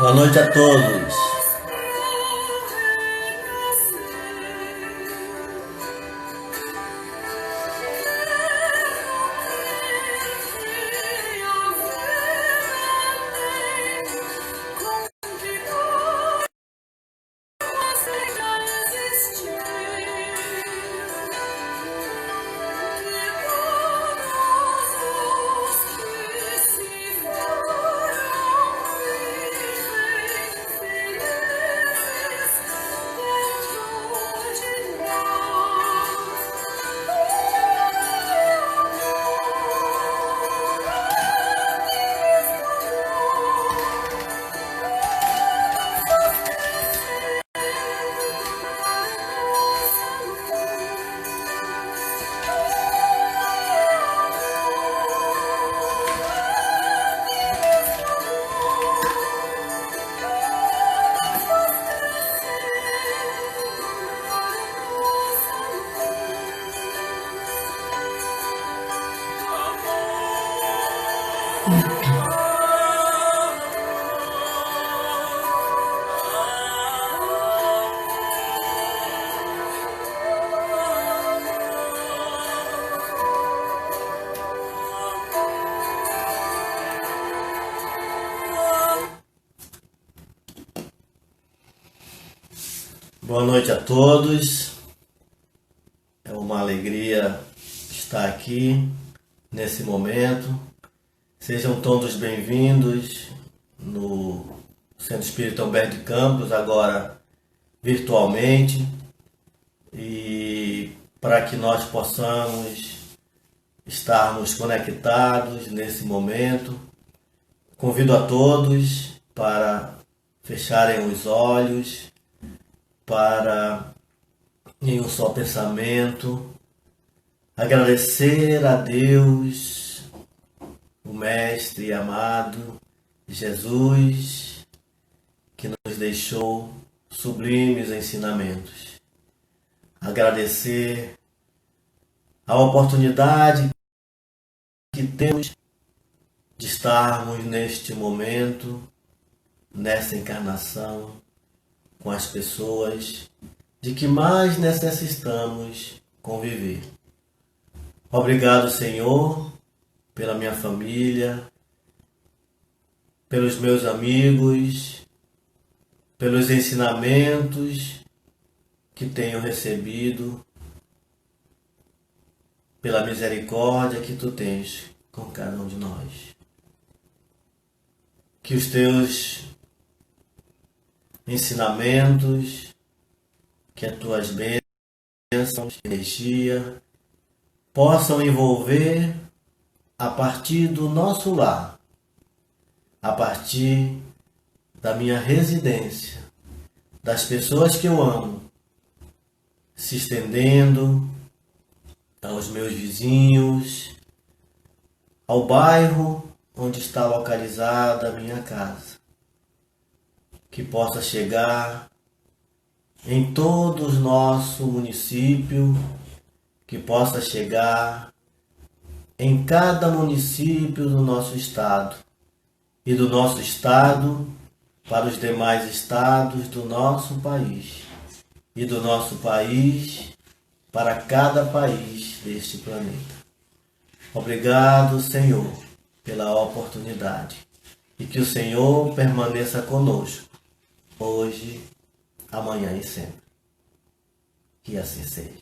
Boa noite a todos. Boa noite a todos. É uma alegria estar aqui nesse momento. Sejam todos bem-vindos no Centro Espírita Humberto de Campos, agora virtualmente, e para que nós possamos estarmos conectados nesse momento, convido a todos para fecharem os olhos, para, em um só pensamento, agradecer a Deus, o Mestre amado, Jesus, que nos deixou sublimes ensinamentos. Agradecer a oportunidade que temos de estarmos neste momento, nessa encarnação, com as pessoas de que mais necessitamos conviver. Obrigado, Senhor, pela minha família, pelos meus amigos, pelos ensinamentos que tenho recebido, pela misericórdia que Tu tens com cada um de nós. Que os Teus ensinamentos, que as Tuas bênçãos, energia, possam envolver a partir do nosso lar, a partir da minha residência, das pessoas que eu amo, se estendendo aos meus vizinhos, ao bairro onde está localizada a minha casa. Que possa chegar em todo o nosso município, que possa chegar em cada município do nosso estado e do nosso estado para os demais estados do nosso país e do nosso país para cada país deste planeta. Obrigado, Senhor, pela oportunidade e que o Senhor permaneça conosco hoje, amanhã e sempre. Que assim seja.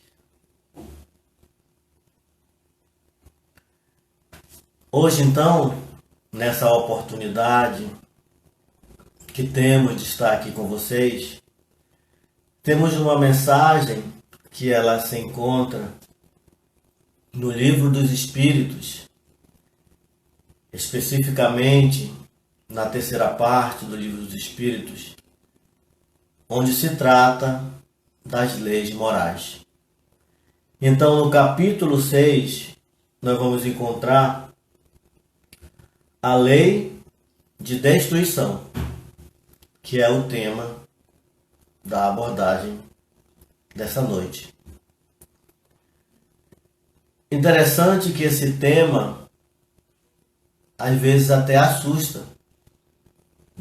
Hoje, então, nessa oportunidade que temos de estar aqui com vocês, temos uma mensagem que ela se encontra no Livro dos Espíritos, especificamente na terceira parte do Livro dos Espíritos, onde se trata das leis morais. Então, no capítulo 6, nós vamos encontrar a lei de destruição, que é o tema da abordagem dessa noite. Interessante que esse tema às vezes até assusta,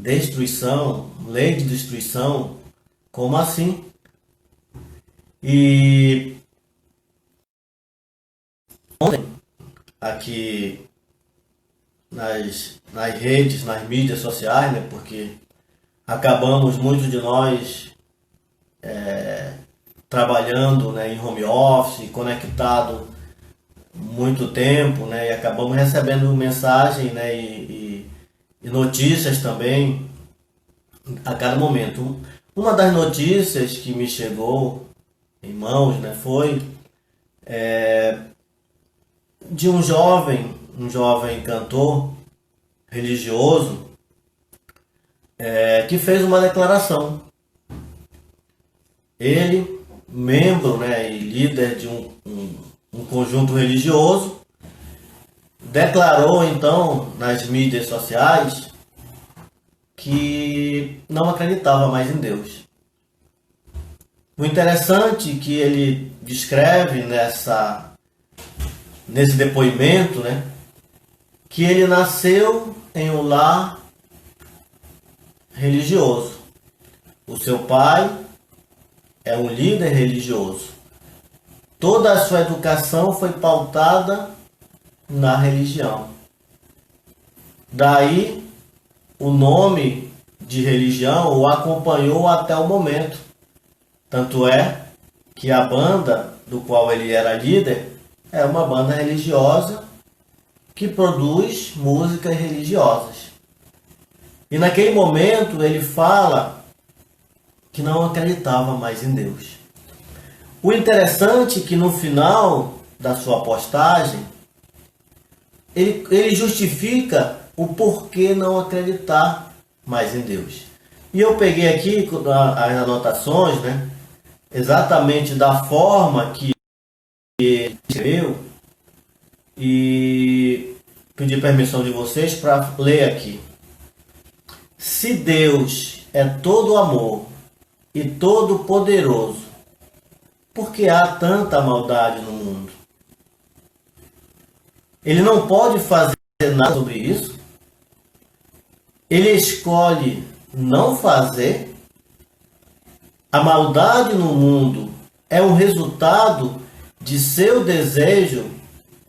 destruição, lei de destruição, como assim? E ontem, aqui nas redes, nas mídias sociais, né, porque acabamos, muitos de nós, trabalhando, né, em home office, conectado muito tempo, né, e acabamos recebendo mensagem, né, e notícias também a cada momento. Uma das notícias que me chegou em mãos, né, foi de um jovem cantor religioso, que fez uma declaração. Ele, membro, né, e líder de um conjunto religioso, declarou então nas mídias sociais que não acreditava mais em Deus. O interessante que ele descreve nesse depoimento, né, que ele nasceu em um lar religioso. O seu pai é um líder religioso. Toda a sua educação foi pautada na religião. Daí o nome de religião o acompanhou até o momento. Tanto é que a banda do qual ele era líder é uma banda religiosa que produz músicas religiosas. E naquele momento ele fala que não acreditava mais em Deus. O interessante é que no final da sua postagem, ele justifica o porquê não acreditar mais em Deus. E eu peguei aqui as anotações, né, exatamente da forma que ele escreveu, e pedi permissão de vocês para ler aqui. Se Deus é todo amor e todo poderoso, por que há tanta maldade no mundo? Ele não pode fazer nada sobre isso? Ele escolhe não fazer? A maldade no mundo é o resultado de seu desejo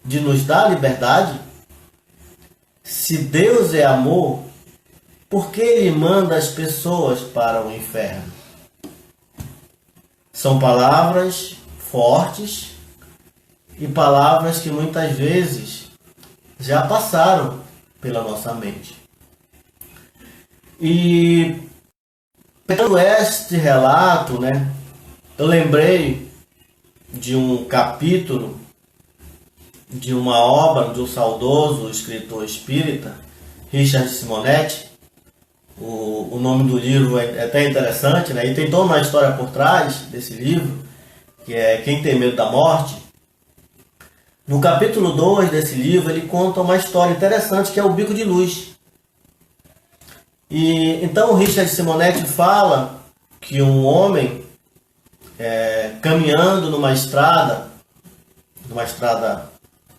de nos dar liberdade? Se Deus é amor, por que Ele manda as pessoas para o inferno? São palavras fortes e palavras que muitas vezes já passaram pela nossa mente. E pegando este relato, né, eu lembrei de um capítulo de uma obra do saudoso escritor espírita Richard Simonetti. O nome do livro é até interessante, né? E tem toda uma história por trás desse livro, que é Quem Tem Medo da Morte. No capítulo 2 desse livro, ele conta uma história interessante, que é o Bico de Luz. E então o Richard Simonetti fala que um homem, caminhando numa estrada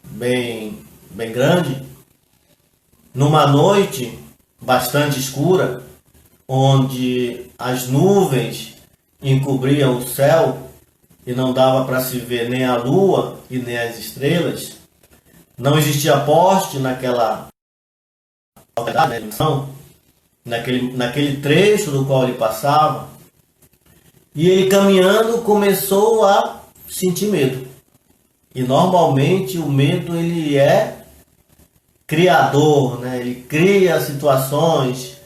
bem grande, numa noite bastante escura, onde as nuvens encobriam o céu e não dava para se ver nem a lua e nem as estrelas. Não existia poste naquela naquele trecho do qual ele passava. E ele, caminhando, começou a sentir medo. E normalmente o medo, ele é criador, né? Ele cria situações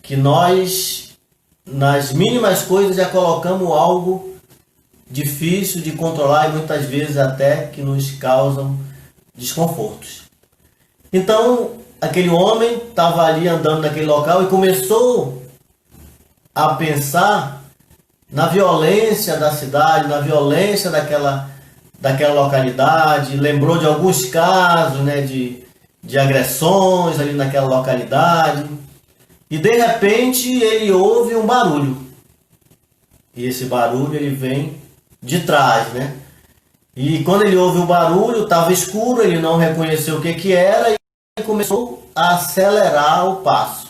que nós, nas mínimas coisas, já colocamos algo difícil de controlar e muitas vezes até que nos causam desconfortos. Então, aquele homem estava ali andando naquele local e começou a pensar na violência da cidade, na violência daquela localidade. Lembrou de alguns casos, né, de agressões ali naquela localidade. E de repente ele ouve um barulho. E esse barulho, ele vem de trás, né? E quando ele ouve o barulho, estava escuro, ele não reconheceu o que era e começou a acelerar o passo.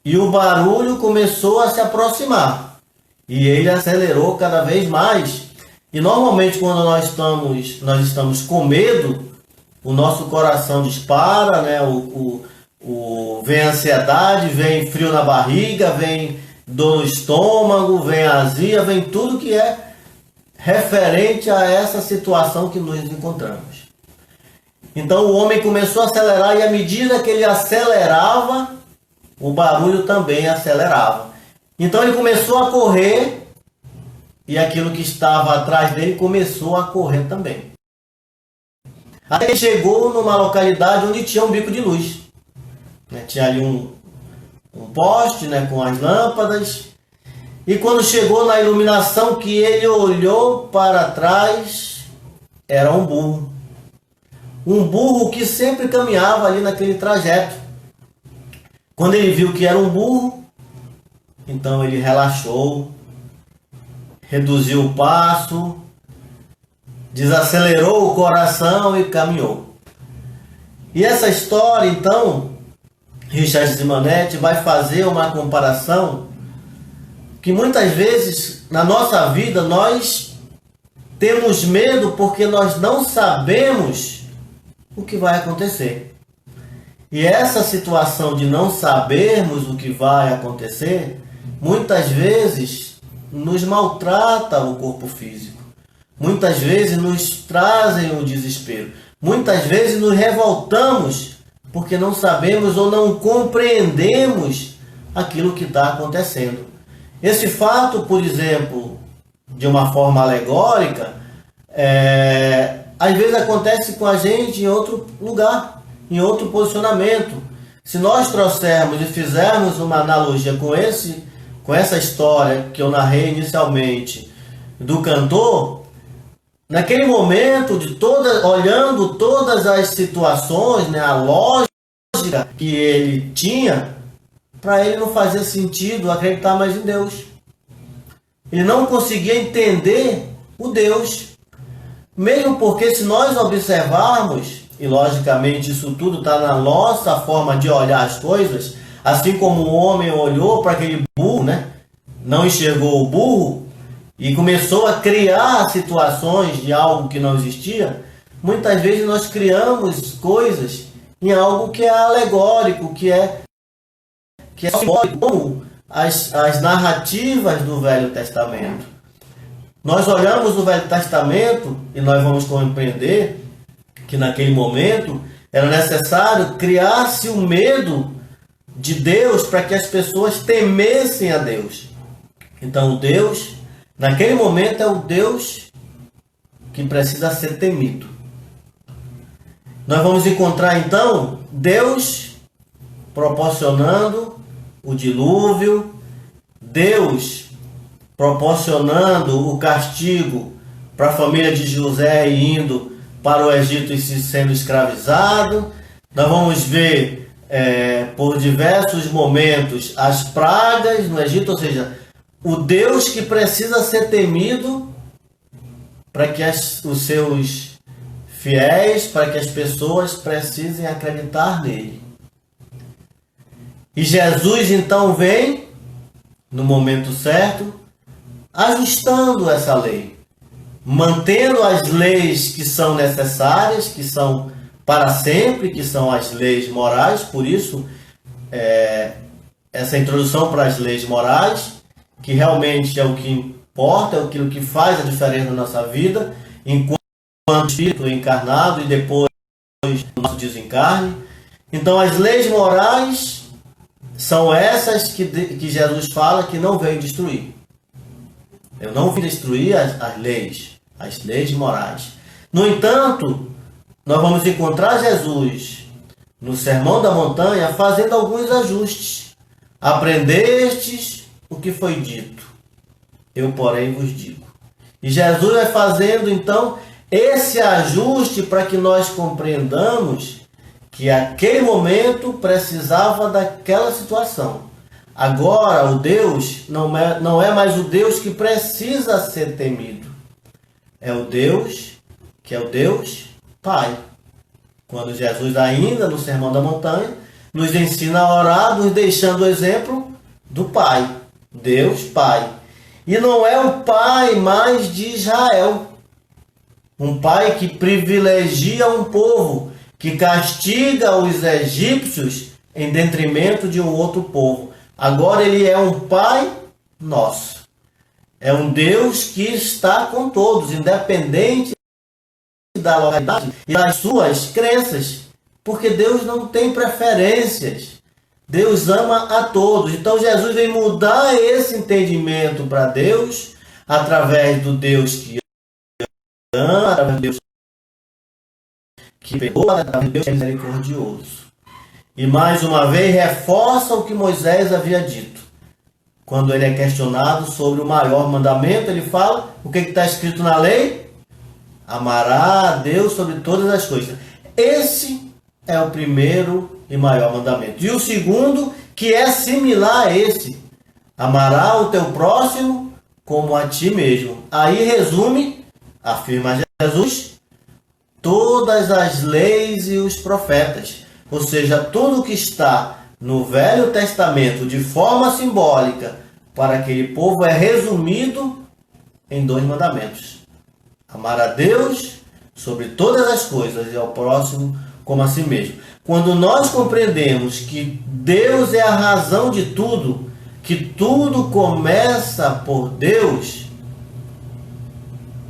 e o barulho começou a se aproximar. E ele acelerou cada vez mais. E normalmente quando nós estamos com medo, o nosso coração dispara, né? Vem ansiedade, vem frio na barriga, vem dor no estômago, vem azia, vem tudo que é referente a essa situação que nos encontramos. Então o homem começou a acelerar e à medida que ele acelerava, o barulho também acelerava. Então ele começou a correr e aquilo que estava atrás dele começou a correr também. Até que chegou numa localidade onde tinha um bico de luz. Tinha ali um poste, né, com as lâmpadas. E quando chegou na iluminação que ele olhou para trás, era um burro. Um burro que sempre caminhava ali naquele trajeto. Quando ele viu que era um burro, então ele relaxou, reduziu o passo, desacelerou o coração e caminhou. E essa história, então, Richard Simonetti vai fazer uma comparação que muitas vezes na nossa vida nós temos medo porque nós não sabemos o que vai acontecer. E essa situação de não sabermos o que vai acontecer, muitas vezes nos maltrata o corpo físico. Muitas vezes nos trazem o desespero. Muitas vezes nos revoltamos porque não sabemos ou não compreendemos aquilo que está acontecendo. Esse fato, por exemplo, de uma forma alegórica, às vezes acontece com a gente em outro lugar, em outro posicionamento. Se nós trouxermos e fizermos uma analogia com essa história que eu narrei inicialmente do cantor, naquele momento, olhando todas as situações, né, a lógica que ele tinha, para ele não fazia sentido acreditar mais em Deus. Ele não conseguia entender o Deus. Mesmo porque se nós observarmos, e logicamente isso tudo está na nossa forma de olhar as coisas, assim como o homem olhou para aquele burro, né, não enxergou o burro, e começou a criar situações de algo que não existia, muitas vezes nós criamos coisas em algo que é alegórico, que é simbólico, como as narrativas do Velho Testamento. Nós olhamos o Velho Testamento e nós vamos compreender que naquele momento era necessário criar-se o medo de Deus para que as pessoas temessem a Deus. Então Deus, naquele momento, é o Deus que precisa ser temido. Nós vamos encontrar então Deus proporcionando o dilúvio, Deus proporcionando o castigo para a família de José indo para o Egito e sendo escravizado. Nós vamos ver por diversos momentos as pragas no Egito, ou seja, o Deus que precisa ser temido para que os seus fiéis, para que as pessoas precisem acreditar nele. E Jesus então vem no momento certo, ajustando essa lei, mantendo as leis que são necessárias, que são para sempre, que são as leis morais. Por isso, essa introdução para as leis morais, que realmente é o que importa, é aquilo que faz a diferença na nossa vida, enquanto espírito encarnado e depois do nosso desencarne. Então, as leis morais são essas que Jesus fala que não veio destruir. Eu não vim destruir as leis morais. No entanto, nós vamos encontrar Jesus no Sermão da Montanha fazendo alguns ajustes. Aprendestes o que foi dito, eu porém vos digo. E Jesus vai fazendo então esse ajuste para que nós compreendamos que aquele momento precisava daquela situação. Agora o Deus não é mais o Deus que precisa ser temido. É o Deus que é o Deus Pai. Quando Jesus ainda no Sermão da Montanha nos ensina a orar, nos deixando o exemplo do Pai, Deus Pai. E não é o Pai mais de Israel, um Pai que privilegia um povo, que castiga os egípcios em detrimento de um outro povo. Agora ele é um Pai nosso. É um Deus que está com todos, independente da localidade e das suas crenças. Porque Deus não tem preferências. Deus ama a todos. Então Jesus vem mudar esse entendimento para Deus, através do Deus que ama, através do Deus que perdoa, através do Deus que é misericordioso. E mais uma vez reforça o que Moisés havia dito. Quando ele é questionado sobre o maior mandamento, ele fala, o que está escrito na lei? Amará a Deus sobre todas as coisas. Esse é o primeiro e maior mandamento. E o segundo, que é similar a esse. Amará o teu próximo como a ti mesmo. Aí resume, afirma Jesus, todas as leis e os profetas. Ou seja, tudo que está no Velho Testamento de forma simbólica para aquele povo é resumido em 2 mandamentos. Amar a Deus sobre todas as coisas e ao próximo como a si mesmo. Quando nós compreendemos que Deus é a razão de tudo, que tudo começa por Deus,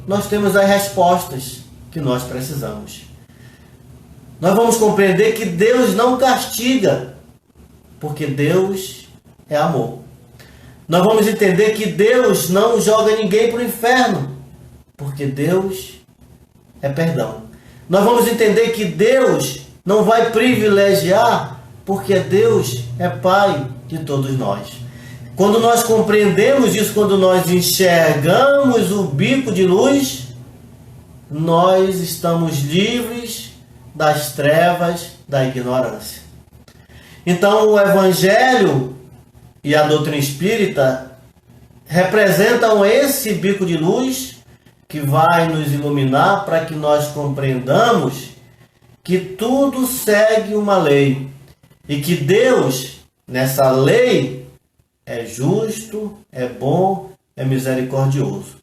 nós temos as respostas que nós precisamos. Nós vamos compreender que Deus não castiga, porque Deus é amor. Nós vamos entender que Deus não joga ninguém para o inferno, porque Deus é perdão. Nós vamos entender que Deus não vai privilegiar, porque Deus é Pai de todos nós. Quando nós compreendemos isso, quando nós enxergamos o bico de luz, nós estamos livres das trevas, da ignorância. Então o Evangelho e a doutrina espírita representam esse bico de luz que vai nos iluminar para que nós compreendamos que tudo segue uma lei e que Deus, nessa lei, é justo, é bom, é misericordioso.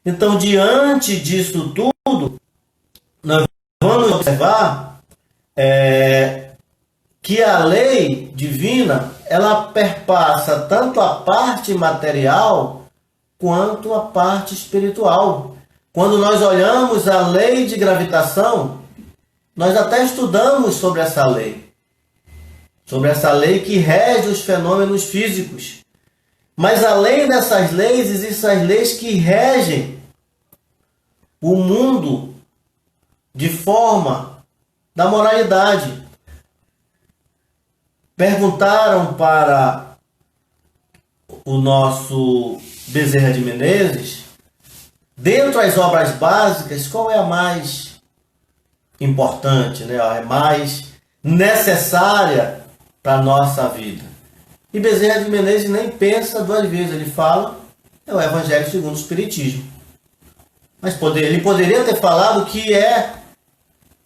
Então, diante disso tudo, nós vamos observar que a lei divina, ela perpassa tanto a parte material quanto a parte espiritual. Quando nós olhamos a lei de gravitação, nós até estudamos sobre essa lei que rege os fenômenos físicos. Mas além dessas leis, existem as leis que regem o mundo de forma da moralidade. Perguntaram para o nosso Bezerra de Menezes, dentro das obras básicas, qual é a mais importante, né? A mais necessária para a nossa vida? E Bezerra de Menezes nem pensa 2 vezes, ele fala, é o Evangelho segundo o Espiritismo. Mas ele poderia ter falado que é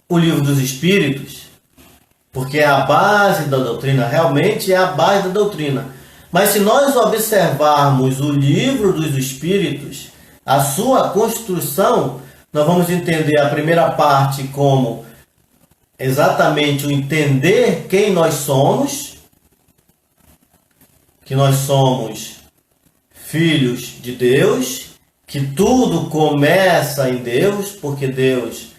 o Livro dos Espíritos, porque é a base da doutrina, realmente é a base da doutrina. Mas se nós observarmos o Livro dos Espíritos, a sua construção, nós vamos entender a primeira parte como exatamente o entender quem nós somos, que nós somos filhos de Deus, que tudo começa em Deus, porque Deus,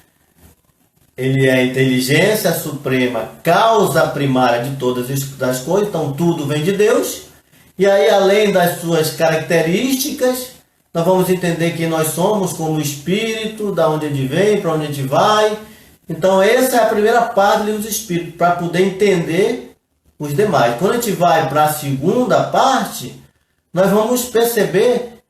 ele é a inteligência suprema, causa primária de todas as coisas, então tudo vem de Deus. E aí, além das suas características, nós vamos entender que nós somos como espírito, da onde ele vem, para onde a gente vai. Então essa é a primeira parte do Livro dos Espíritos, para poder entender os demais. Quando a gente vai para a segunda parte, nós vamos perceber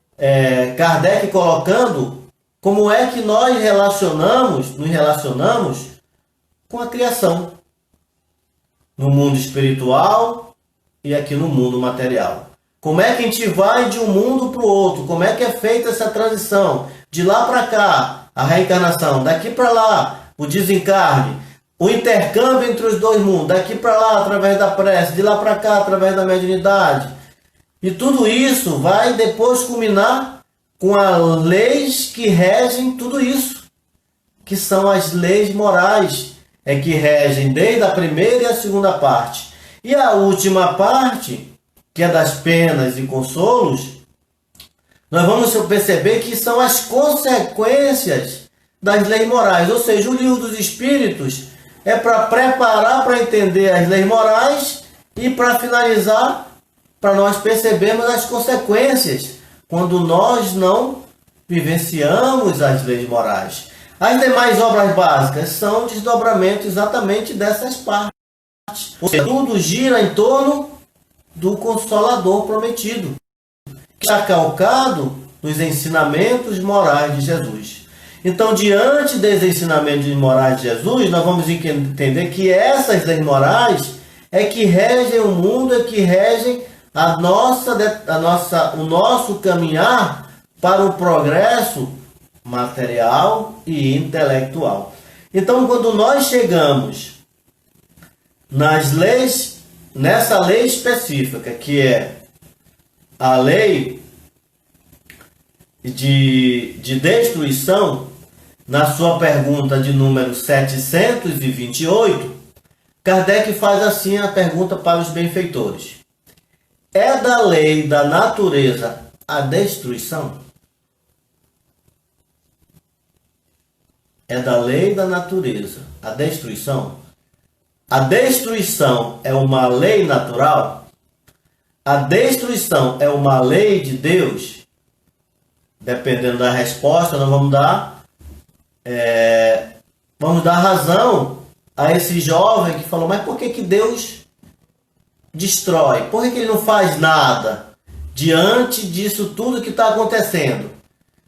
Kardec colocando como é que nós nos relacionamos com a criação, no mundo espiritual e aqui no mundo material. Como é que a gente vai de um mundo para o outro? Como é que é feita essa transição? De lá para cá, a reencarnação, daqui para lá, o desencarne. o intercâmbio entre os dois mundos, daqui para lá através da prece, de lá para cá através da mediunidade. E tudo isso vai depois culminar com as leis que regem tudo isso, que são as leis morais, que regem desde a primeira e a segunda parte. E a última parte, que é das penas e consolos, nós vamos perceber que são as consequências das leis morais. Ou seja, o livro dos Espíritos é para preparar para entender as leis morais e para finalizar, para nós percebermos as consequências quando nós não vivenciamos as leis morais. As demais obras básicas são desdobramento exatamente dessas partes. Ou seja, tudo gira em torno do Consolador prometido, que está calcado nos ensinamentos morais de Jesus. Então, diante dos ensinamentos morais de Jesus, nós vamos entender que essas leis morais é que regem o mundo, é que regem o nosso caminhar para o progresso material e intelectual. Então, quando nós chegamos nas leis, nessa lei específica, que é a lei de destruição, na sua pergunta de número 728, Kardec faz assim a pergunta para os benfeitores: é da lei da natureza a destruição? É da lei da natureza a destruição? A destruição é uma lei natural? A destruição é uma lei de Deus? Dependendo da resposta, nós vamos dar razão a esse jovem que falou: mas por que Deus destrói? Por que ele não faz nada diante disso tudo que está acontecendo?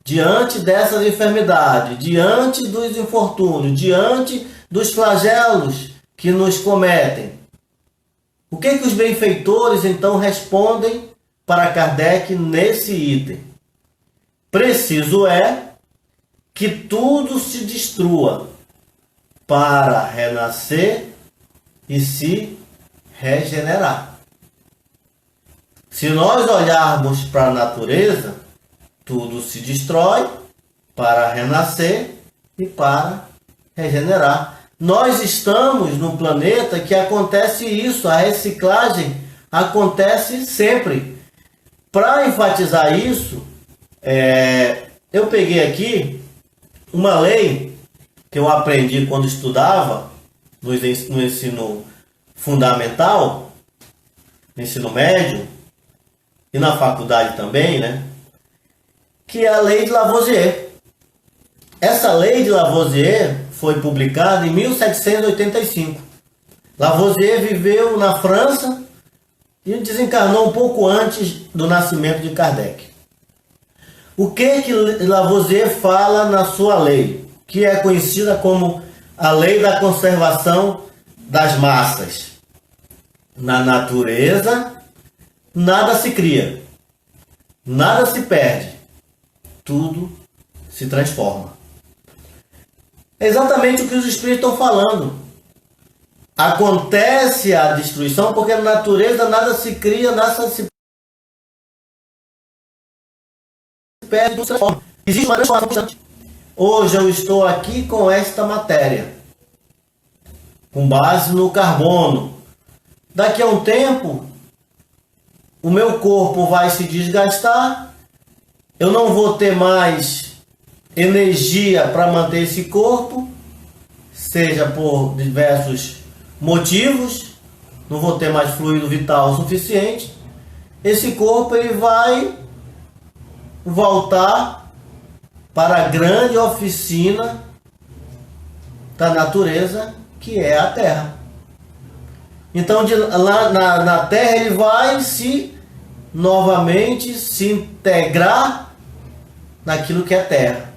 Diante dessas enfermidades, diante dos infortúnios, diante dos flagelos que nos cometem. O que os benfeitores então respondem para Kardec nesse item? Preciso é que tudo se destrua para renascer e se regenerar. Se nós olharmos para a natureza, tudo se destrói para renascer e para regenerar. Nós estamos num planeta que acontece isso, a reciclagem acontece sempre. Para enfatizar isso, eu peguei aqui uma lei que eu aprendi quando estudava no ensino fundamental, no ensino médio e na faculdade também, né? Que é a lei de Lavoisier. Essa lei de Lavoisier foi publicada em 1785. Lavoisier viveu na França e desencarnou um pouco antes do nascimento de Kardec. O que Lavoisier fala na sua lei, que é conhecida como a lei da conservação das massas? Na natureza, nada se cria, nada se perde, tudo se transforma. É exatamente o que os espíritos estão falando. Acontece a destruição porque na natureza nada se cria, nada se perde, tudo se transforma. Existe uma transformação constante. Hoje eu estou aqui com esta matéria, com base no carbono. Daqui a um tempo, o meu corpo vai se desgastar, eu não vou ter mais energia para manter esse corpo, seja por diversos motivos, não vou ter mais fluido vital suficiente. Esse corpo ele vai voltar para a grande oficina da natureza, que é a Terra. Então, lá na Terra ele vai novamente se integrar naquilo que é Terra.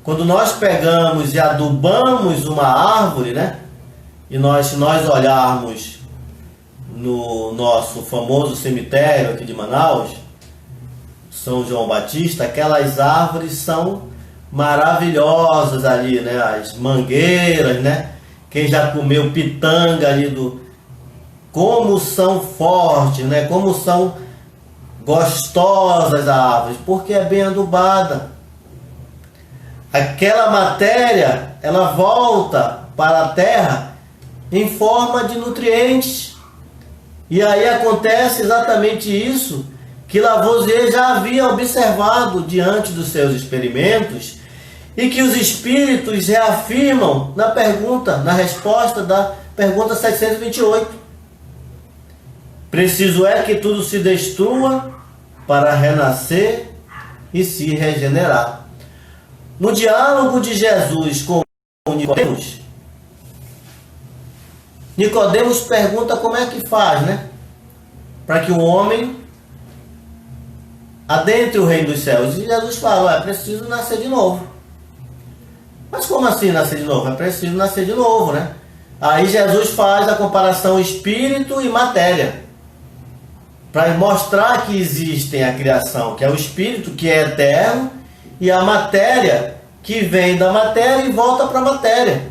Quando nós pegamos e adubamos uma árvore, né? E se nós olharmos no nosso famoso cemitério aqui de Manaus, São João Batista, aquelas árvores são maravilhosas ali, né? As mangueiras, né? Quem já comeu pitanga ali como são fortes, né? Como são gostosas as árvores, porque é bem adubada. Aquela matéria, ela volta para a terra em forma de nutrientes. E aí acontece exatamente isso que Lavoisier já havia observado diante dos seus experimentos e que os espíritos reafirmam na resposta da pergunta 728. Preciso é que tudo se destrua para renascer e se regenerar. No diálogo de Jesus com Nicodemos, Nicodemos pergunta como é que faz, né? Para que o homem adentre o reino dos céus. E Jesus fala, é preciso nascer de novo. Mas como assim nascer de novo? É preciso nascer de novo, né? Aí Jesus faz a comparação espírito e matéria, para mostrar que existem a criação, que é o espírito, que é eterno, e a matéria, que vem da matéria e volta para a matéria.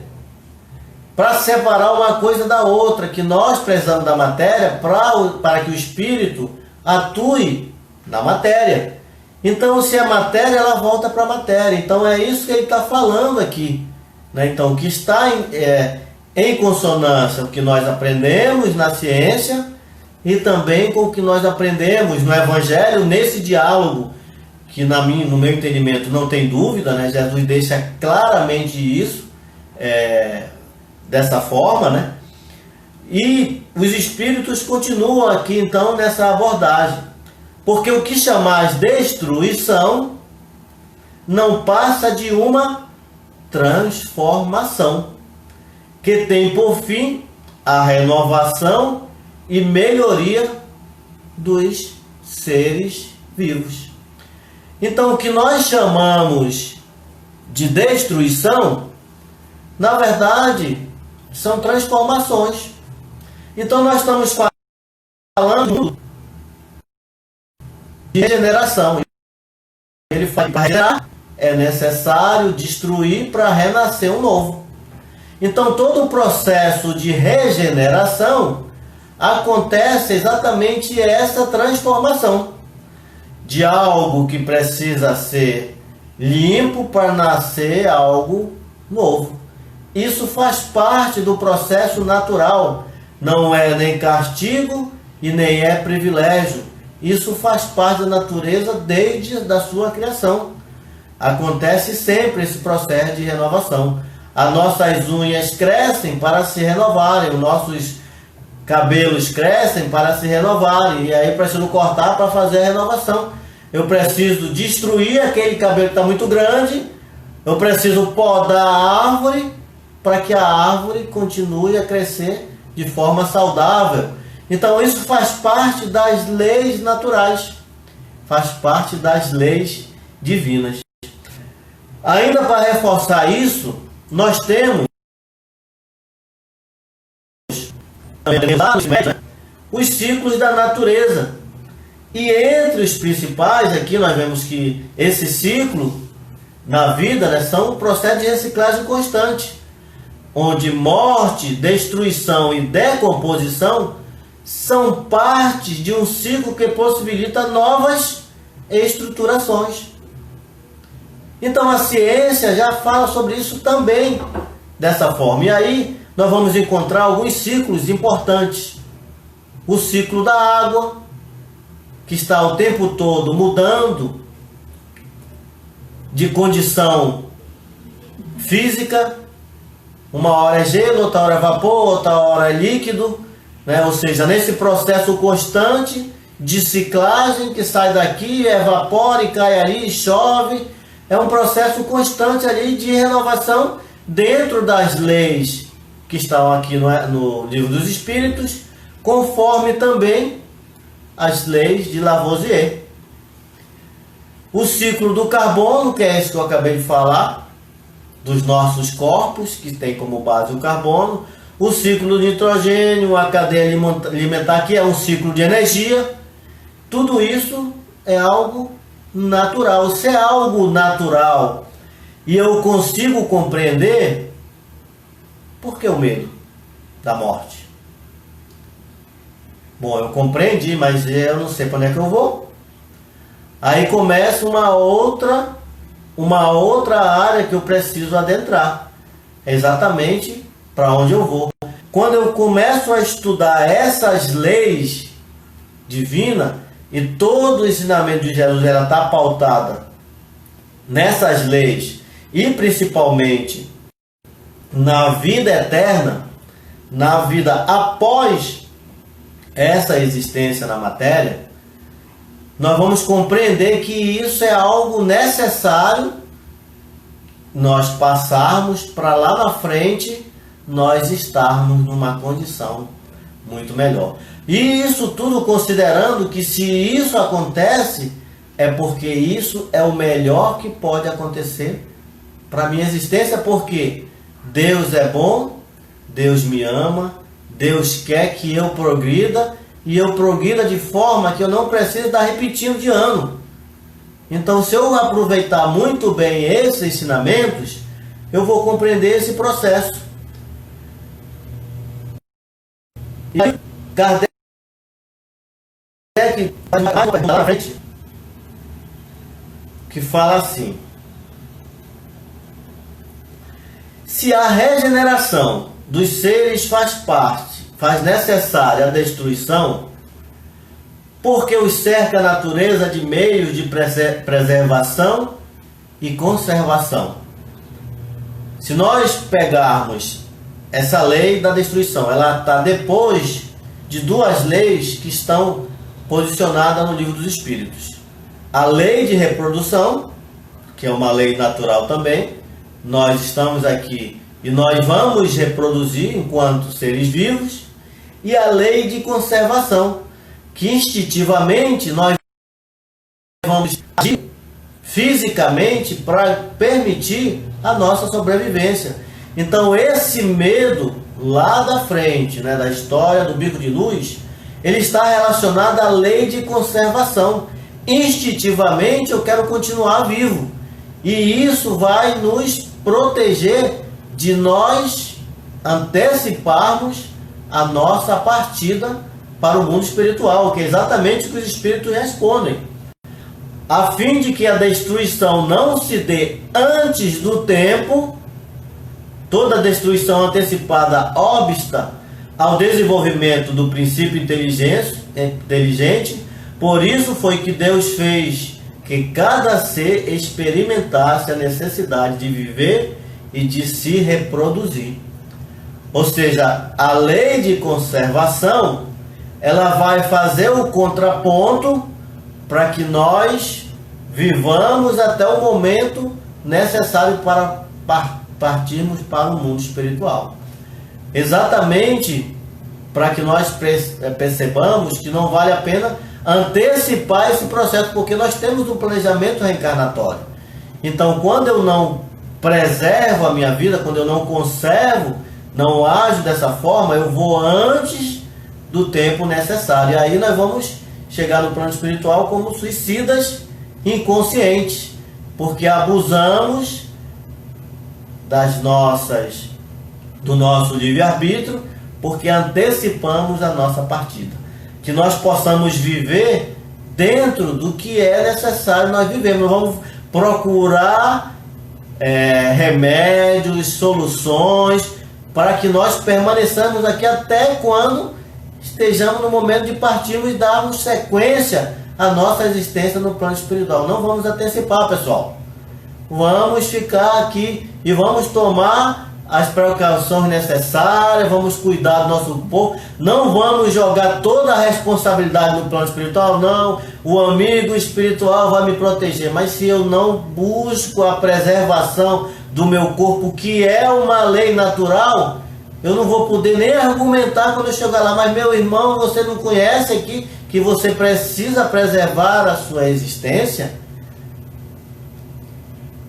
Para separar uma coisa da outra, que nós precisamos da matéria para que o espírito atue na matéria. Então, se é matéria, ela volta para a matéria. Então, é isso que ele está falando aqui, né? Então, que está em consonância com o que nós aprendemos na ciência e também com o que nós aprendemos no Evangelho, nesse diálogo, que no meu entendimento não tem dúvida, né? Jesus deixa claramente isso, dessa forma, né? E os espíritos continuam aqui então nessa abordagem, porque o que chamais destruição não passa de uma transformação que tem por fim a renovação e melhoria dos seres vivos. Então, o que nós chamamos de destruição, na verdade, são transformações. Então, nós estamos falando de regeneração. Ele fala que para regenerar é necessário destruir para renascer um novo. Então, todo o processo de regeneração acontece exatamente essa transformação de algo que precisa ser limpo para nascer algo novo. Isso faz parte do processo natural, não é nem castigo e nem é privilégio. Isso faz parte da natureza desde a sua criação. Acontece sempre esse processo de renovação. As nossas unhas crescem para se renovarem, os nossos cabelos crescem para se renovarem, e aí preciso cortar para fazer a renovação. Eu preciso destruir aquele cabelo que está muito grande, eu preciso podar a árvore para que a árvore continue a crescer de forma saudável. Então isso faz parte das leis naturais, faz parte das leis divinas. Ainda para reforçar isso, nós temos os ciclos da natureza. E entre os principais, aqui nós vemos que esse ciclo na vida, né, são um processo de reciclagem constante, onde morte, destruição e decomposição são partes de um ciclo que possibilita novas estruturações. Então a ciência já fala sobre isso também dessa forma. E aí nós vamos encontrar alguns ciclos importantes. O ciclo da água, que está o tempo todo mudando de condição física. Uma hora é gelo, outra hora é vapor, outra hora é líquido, né? Ou seja, nesse processo constante de ciclagem, que sai daqui, evapora e cai ali, e chove. É um processo constante ali de renovação dentro das leis que estão aqui no Livro dos Espíritos, conforme também as leis de Lavoisier. O ciclo do carbono, que é isso que eu acabei de falar, dos nossos corpos, que tem como base o carbono. O ciclo do nitrogênio, a cadeia alimentar, que é um ciclo de energia. Tudo isso é algo natural. Se é algo natural e eu consigo compreender, Por que o medo da morte? Bom, eu compreendi, mas eu não sei para onde é que eu vou. Aí começa uma outra área que eu preciso adentrar. É exatamente para onde eu vou. Quando eu começo a estudar essas leis divinas, e todo o ensinamento de Jesus está pautada nessas leis, e principalmente na vida eterna, na vida após essa existência na matéria, nós vamos compreender que isso é algo necessário nós passarmos para lá na frente, nós estarmos numa condição muito melhor. E isso tudo considerando que se isso acontece, é porque isso é o melhor que pode acontecer para a minha existência, porque Deus é bom, Deus me ama, Deus quer que eu progrida, e eu progrida de forma que eu não preciso estar repetindo de ano. Então, se eu aproveitar muito bem esses ensinamentos, eu vou compreender esse processo. E Kardec faz mais uma na frente, que fala assim: se a regeneração dos seres faz necessária a destruição, porque os cerca a natureza de meios de preservação e conservação. Se nós pegarmos essa lei da destruição, ela está depois de duas leis que estão posicionadas no Livro dos Espíritos. A lei de reprodução, que é uma lei natural também. Nós estamos aqui e nós vamos reproduzir enquanto seres vivos. E a lei de conservação, que instintivamente nós vamos agir fisicamente para permitir a nossa sobrevivência. Então esse medo lá da frente, né, da história do bico de luz, ele está relacionado à lei de conservação. Instintivamente eu quero continuar vivo, e isso vai nos proteger de nós anteciparmos a nossa partida para o mundo espiritual, que é exatamente o que os espíritos respondem. A fim de que a destruição não se dê antes do tempo, toda destruição antecipada obsta ao desenvolvimento do princípio inteligente, por isso foi que Deus fez que cada ser experimentasse a necessidade de viver e de se reproduzir. Ou seja, a lei de conservação, ela vai fazer o contraponto para que nós vivamos até o momento necessário para partirmos para o mundo espiritual. Exatamente para que nós percebamos que não vale a pena antecipar esse processo, porque nós temos um planejamento reencarnatório. Então, quando eu não preservo a minha vida, quando eu não conservo, não ajo dessa forma, eu vou antes do tempo necessário. E aí nós vamos chegar no plano espiritual como suicidas inconscientes, porque abusamos do nosso livre-arbítrio, porque antecipamos a nossa partida. Que nós possamos viver dentro do que é necessário nós vivermos. Nós vamos procurar remédios, soluções, para que nós permaneçamos aqui até quando estejamos no momento de partirmos e darmos sequência à nossa existência no plano espiritual. Não vamos antecipar, pessoal. Vamos ficar aqui e vamos tomar as precauções necessárias, vamos cuidar do nosso corpo, não vamos jogar toda a responsabilidade no plano espiritual, não, o amigo espiritual vai me proteger, mas se eu não busco a preservação do meu corpo, que é uma lei natural, eu não vou poder nem argumentar quando eu chegar lá, mas meu irmão, você não conhece aqui que você precisa preservar a sua existência?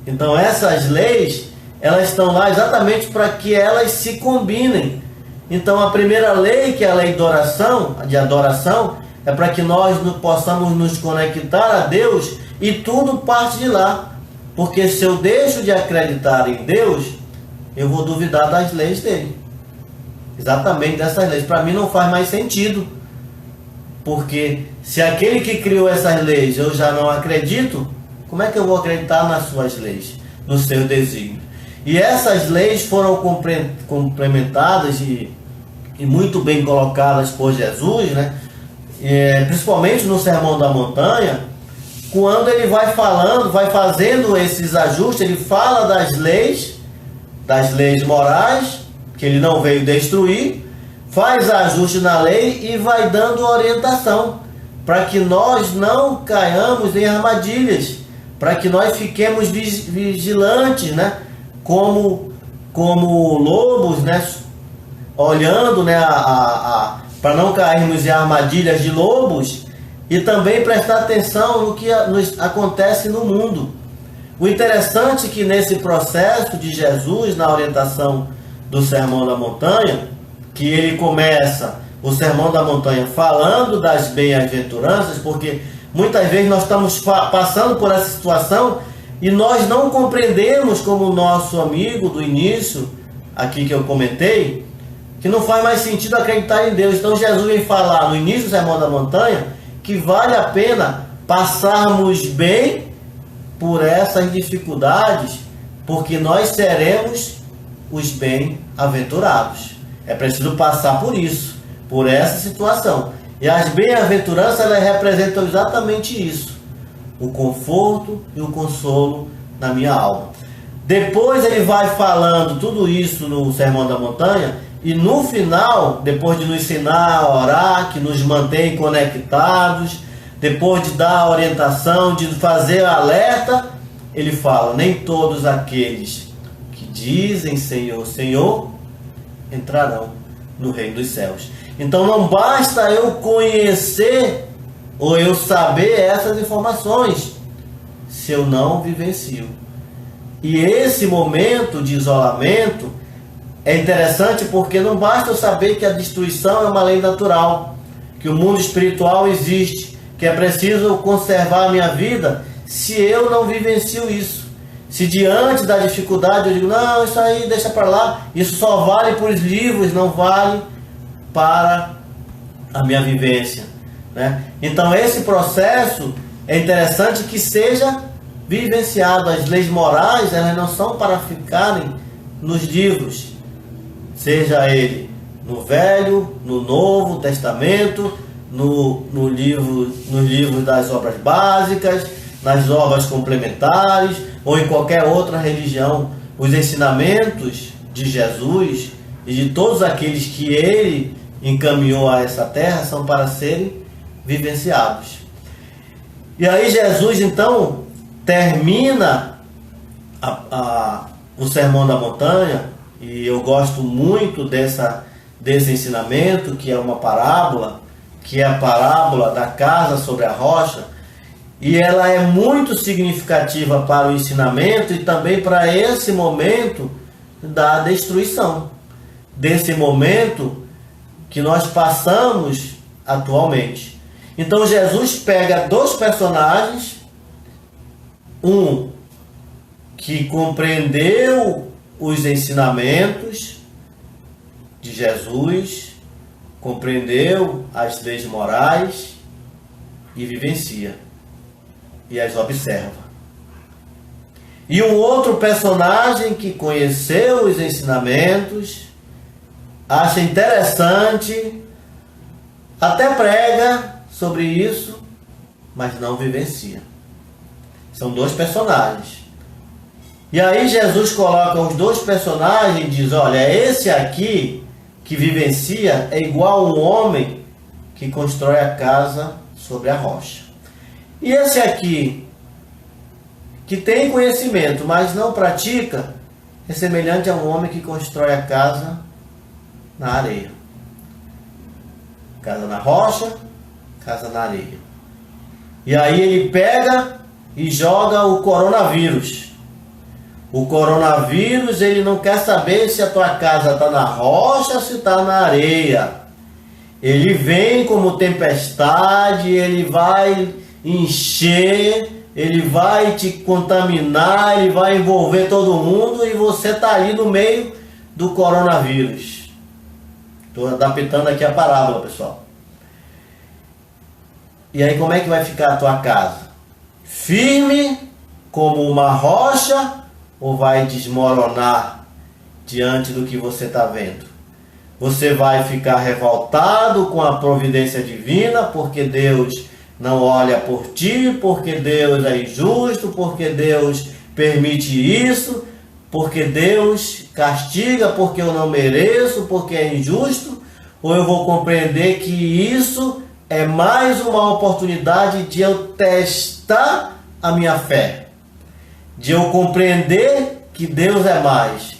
Então essas leis, elas estão lá exatamente para que elas se combinem. Então a primeira lei, que é a lei de adoração, é para que nós possamos nos conectar a Deus, e tudo parte de lá. Porque se eu deixo de acreditar em Deus, eu vou duvidar das leis dele. exatamente dessas leis. Para mim não faz mais sentido, porque se aquele que criou essas leis eu já não acredito, como é que eu vou acreditar nas suas leis, nos seus desígnios? E essas leis foram complementadas e muito bem colocadas por Jesus, né? Principalmente no Sermão da Montanha, quando ele vai falando, vai fazendo esses ajustes. Ele fala das leis morais, que ele não veio destruir, faz ajuste na lei e vai dando orientação para que nós não caiamos em armadilhas, para que nós fiquemos vigilantes, né? Como lobos, né? Olhando, né? Para não cairmos em armadilhas de lobos, e também prestar atenção no que acontece no mundo. O interessante é que nesse processo de Jesus, na orientação do Sermão da Montanha, que ele começa o Sermão da Montanha falando das bem-aventuranças, porque muitas vezes nós estamos passando por essa situação e nós não compreendemos, como o nosso amigo do início, aqui que eu comentei, que não faz mais sentido acreditar em Deus. Então Jesus vem falar no início do Sermão da Montanha que vale a pena passarmos bem por essas dificuldades, porque nós seremos os bem-aventurados. É preciso passar por isso, por essa situação. E as bem-aventuranças, elas representam exatamente isso: o conforto e o consolo na minha alma. Depois ele vai falando tudo isso no Sermão da Montanha, e no final, depois de nos ensinar a orar, que nos mantém conectados, depois de dar a orientação, de fazer alerta, ele fala: nem todos aqueles que dizem Senhor, Senhor, entrarão no reino dos céus. Então não basta eu conhecer ou eu saber essas informações, se eu não vivencio. E esse momento de isolamento é interessante, porque não basta eu saber que a destruição é uma lei natural, que o mundo espiritual existe, que é preciso conservar a minha vida, se eu não vivencio isso. Se diante da dificuldade eu digo: não, isso aí deixa para lá, isso só vale para os livros, não vale para a minha vivência, né? Então esse processo é interessante que seja vivenciado. As leis morais, elas não são para ficarem nos livros, seja ele no Velho, no Novo Testamento, nos livros das obras básicas, nas obras complementares ou em qualquer outra religião. Os ensinamentos de Jesus e de todos aqueles que ele encaminhou a essa terra são para serem vivenciados. E aí Jesus então termina o Sermão da Montanha, e eu gosto muito desse ensinamento, que é uma parábola, que é a parábola da casa sobre a rocha, e ela é muito significativa para o ensinamento e também para esse momento da destruição, desse momento que nós passamos atualmente. Então Jesus pega dois personagens, um que compreendeu os ensinamentos de Jesus, compreendeu as leis morais e vivencia e as observa. E um outro personagem que conheceu os ensinamentos, acha interessante, até prega sobre isso, mas não vivencia. São dois personagens. E aí Jesus coloca os dois personagens e diz: olha, esse aqui que vivencia é igual a um homem que constrói a casa sobre a rocha. E esse aqui, que tem conhecimento, mas não pratica, é semelhante a um homem que constrói a casa na areia. Casa na rocha, casa na areia. E aí ele pega e joga o coronavírus. O coronavírus, ele não quer saber se a tua casa está na rocha ou se está na areia. Ele vem como tempestade, ele vai encher, ele vai te contaminar, ele vai envolver todo mundo e você está ali no meio do coronavírus. Estou adaptando aqui a parábola, pessoal. E aí como é que vai ficar a tua casa? Firme como uma rocha ou vai desmoronar diante do que você está vendo? Você vai ficar revoltado com a providência divina porque Deus não olha por ti, porque Deus é injusto, porque Deus permite isso, porque Deus castiga porque eu não mereço, porque é injusto? Ou eu vou compreender que isso é mais uma oportunidade de eu testar a minha fé, de eu compreender que Deus é mais,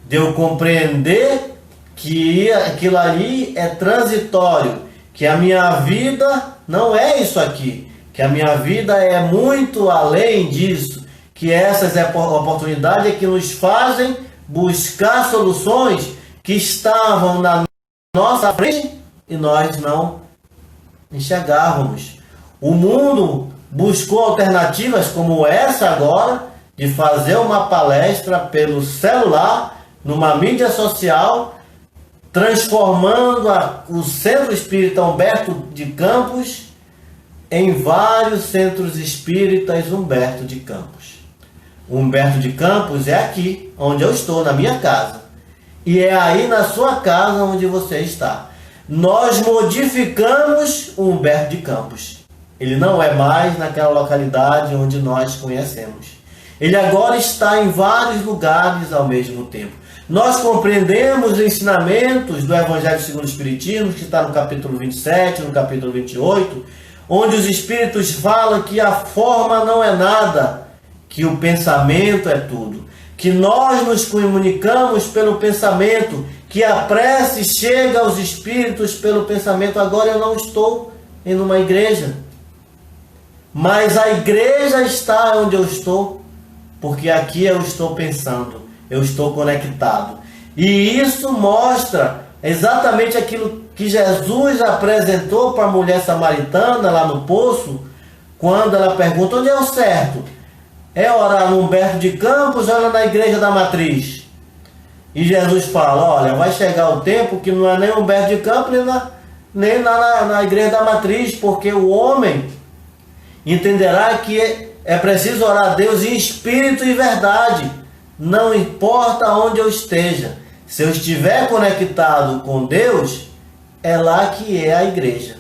de eu compreender que aquilo ali é transitório, que a minha vida não é isso aqui, que a minha vida é muito além disso, que essas oportunidades é que nos fazem buscar soluções que estavam na nossa frente e nós não enxergávamos. O mundo buscou alternativas como essa agora, de fazer uma palestra pelo celular, numa mídia social, transformando o Centro Espírita Humberto de Campos em vários centros espíritas Humberto de Campos. O Humberto de Campos é aqui, onde eu estou, na minha casa. E é aí na sua casa onde você está. Nós modificamos o Humberto de Campos. Ele não é mais naquela localidade onde nós conhecemos. Ele agora está em vários lugares ao mesmo tempo. Nós compreendemos os ensinamentos do Evangelho segundo o Espiritismo, que está no capítulo 27, no capítulo 28, onde os Espíritos falam que a forma não é nada, que o pensamento é tudo, que nós nos comunicamos pelo pensamento, que a prece chega aos Espíritos pelo pensamento. Agora eu não estou em uma igreja, mas a igreja está onde eu estou, porque aqui eu estou pensando, eu estou conectado. E isso mostra exatamente aquilo que Jesus apresentou para a mulher samaritana lá no poço, quando ela pergunta: onde é o certo? É orar no Humberto de Campos ou é na igreja da matriz? E Jesus fala: olha, vai chegar o tempo que não é nem Humberto de Campos nem na igreja da matriz, porque o homem entenderá que é preciso orar a Deus em espírito e verdade. Não importa onde eu esteja, se eu estiver conectado com Deus, é lá que é a igreja.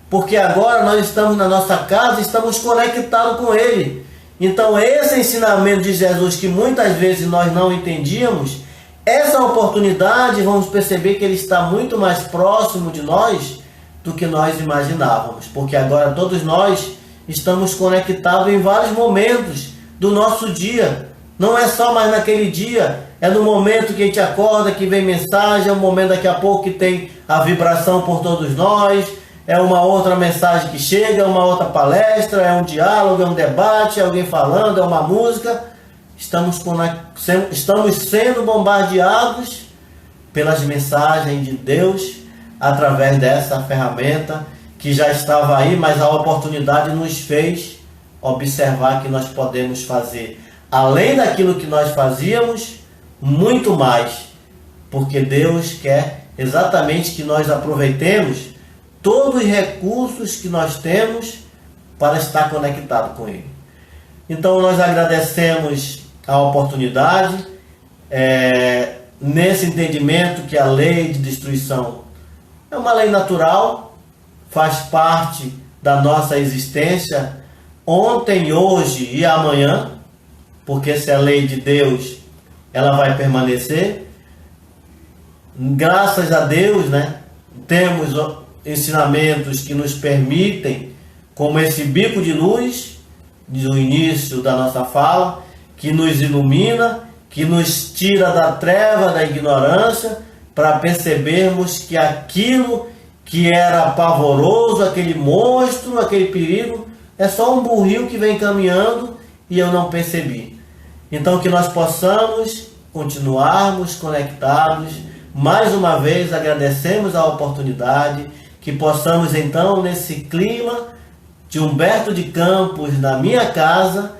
Porque agora nós estamos na nossa casa, estamos conectados com Ele. Então esse ensinamento de Jesus, que muitas vezes nós não entendíamos, essa oportunidade, vamos perceber que Ele está muito mais próximo de nós do que nós imaginávamos. Porque agora todos nós estamos conectados em vários momentos do nosso dia. Não é só mais naquele dia, é no momento que a gente acorda, que vem mensagem, é um momento daqui a pouco que tem a vibração por todos nós, é uma outra mensagem que chega, é uma outra palestra, é um diálogo, é um debate, é alguém falando, é uma música. Estamos sendo bombardeados pelas mensagens de Deus através dessa ferramenta que já estava aí, mas a oportunidade nos fez observar que nós podemos fazer, além daquilo que nós fazíamos, muito mais, porque Deus quer exatamente que nós aproveitemos todos os recursos que nós temos para estar conectado com Ele. Então nós agradecemos a oportunidade, nesse entendimento que a lei de destruição é uma lei natural, faz parte da nossa existência, ontem, hoje e amanhã, porque se é a lei de Deus, ela vai permanecer. Graças a Deus, temos ensinamentos que nos permitem, como esse bico de luz do início da nossa fala, que nos ilumina, que nos tira da treva, da ignorância, para percebermos que aquilo que era pavoroso, aquele monstro, aquele perigo, é só um burril que vem caminhando e eu não percebi. Então que nós possamos continuarmos conectados. Mais uma vez agradecemos a oportunidade, que possamos então, nesse clima de Humberto de Campos, na minha casa,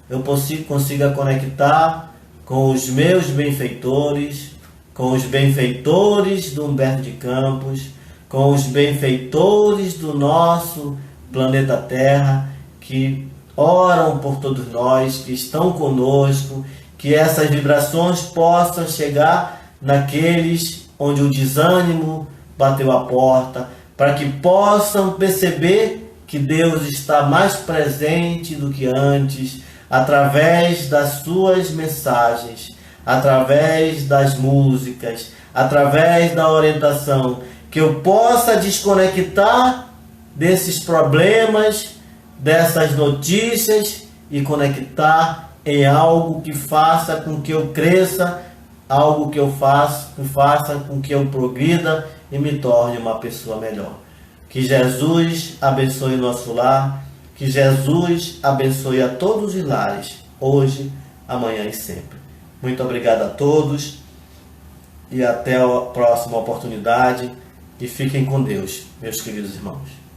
eu consiga conectar com os meus benfeitores, com os benfeitores do Humberto de Campos, com os benfeitores do nosso planeta Terra, que oram por todos nós, que estão conosco, que essas vibrações possam chegar naqueles onde o desânimo bateu a porta, para que possam perceber que Deus está mais presente do que antes, através das suas mensagens, através das músicas, através da orientação, que eu possa desconectar desses problemas, dessas notícias e conectar em algo que faça com que eu cresça, algo que faça com que eu progrida e me torne uma pessoa melhor. Que Jesus abençoe nosso lar, que Jesus abençoe a todos os lares, hoje, amanhã e sempre. Muito obrigado a todos e até a próxima oportunidade. E fiquem com Deus, meus queridos irmãos.